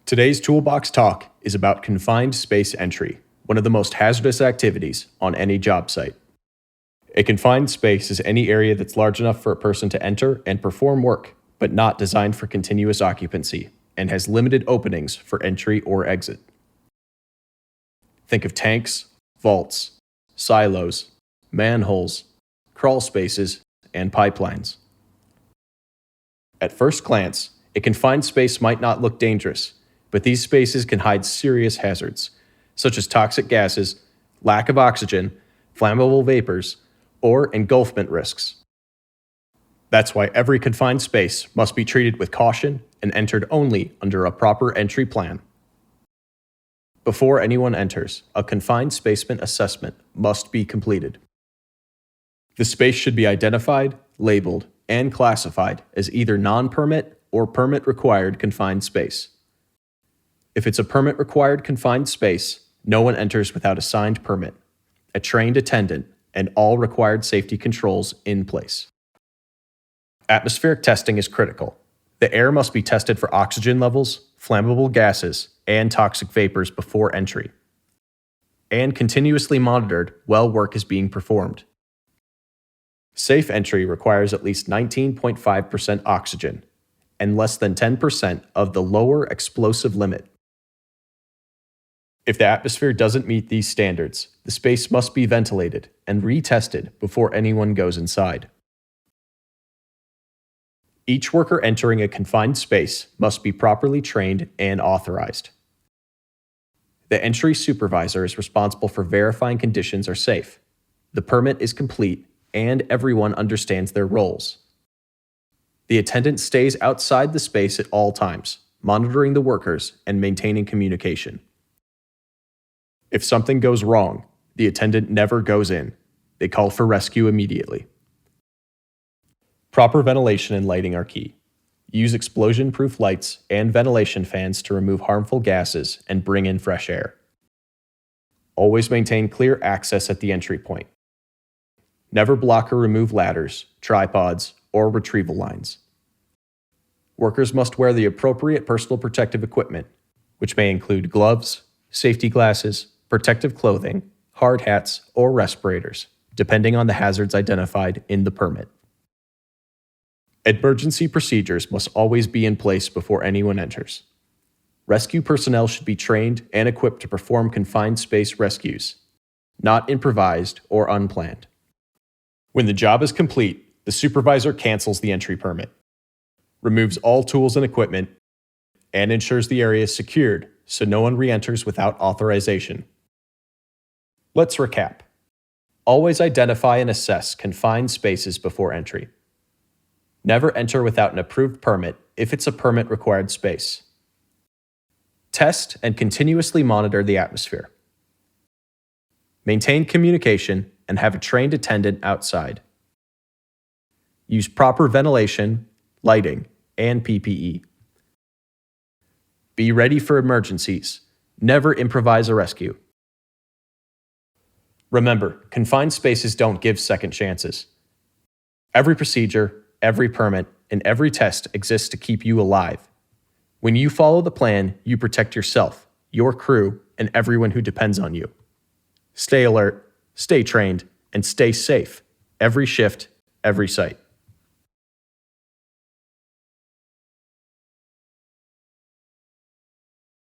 Today's Toolbox talk is about confined space entry, one of the most hazardous activities on any job site. A confined space is any area that's large enough for a person to enter and perform work, but not designed for continuous occupancy, and has limited openings for entry or exit. Think of tanks, vaults, silos, manholes, crawl spaces, and pipelines. At first glance, a confined space might not look dangerous, but these spaces can hide serious hazards, such as toxic gases, lack of oxygen, flammable vapors, or engulfment risks. That's why every confined space must be treated with caution and entered only under a proper entry plan. Before anyone enters, a confined spacement assessment must be completed. The space should be identified, labeled, and classified as either non-permit or permit-required confined space. If it's a permit-required confined space, no one enters without a signed permit, a trained attendant, and all required safety controls in place. Atmospheric testing is critical. The air must be tested for oxygen levels, flammable gases, and toxic vapors before entry, and continuously monitored while work is being performed. Safe entry requires at least 19.5% oxygen and less than 10% of the lower explosive limit. If the atmosphere doesn't meet these standards, the space must be ventilated and retested before anyone goes inside. Each worker entering a confined space must be properly trained and authorized. The entry supervisor is responsible for verifying conditions are safe, the permit is complete, and everyone understands their roles. The attendant stays outside the space at all times, monitoring the workers and maintaining communication. If something goes wrong, the attendant never goes in. They call for rescue immediately. Proper ventilation and lighting are key. Use explosion-proof lights and ventilation fans to remove harmful gases and bring in fresh air. Always maintain clear access at the entry point. Never block or remove ladders, tripods, or retrieval lines. Workers must wear the appropriate personal protective equipment, which may include gloves, safety glasses, protective clothing, hard hats, or respirators, depending on the hazards identified in the permit. Emergency procedures must always be in place before anyone enters. Rescue personnel should be trained and equipped to perform confined space rescues, not improvised or unplanned. When the job is complete, the supervisor cancels the entry permit, removes all tools and equipment, and ensures the area is secured so no one re-enters without authorization. Let's recap. Always identify and assess confined spaces before entry. Never enter without an approved permit if it's a permit-required space. Test and continuously monitor the atmosphere. Maintain communication and have a trained attendant outside. Use proper ventilation, lighting, and PPE. Be ready for emergencies. Never improvise a rescue. Remember, confined spaces don't give second chances. Every procedure, every permit, and every test exists to keep you alive. When you follow the plan, you protect yourself, your crew, and everyone who depends on you. Stay alert, stay trained, and stay safe every shift, every site.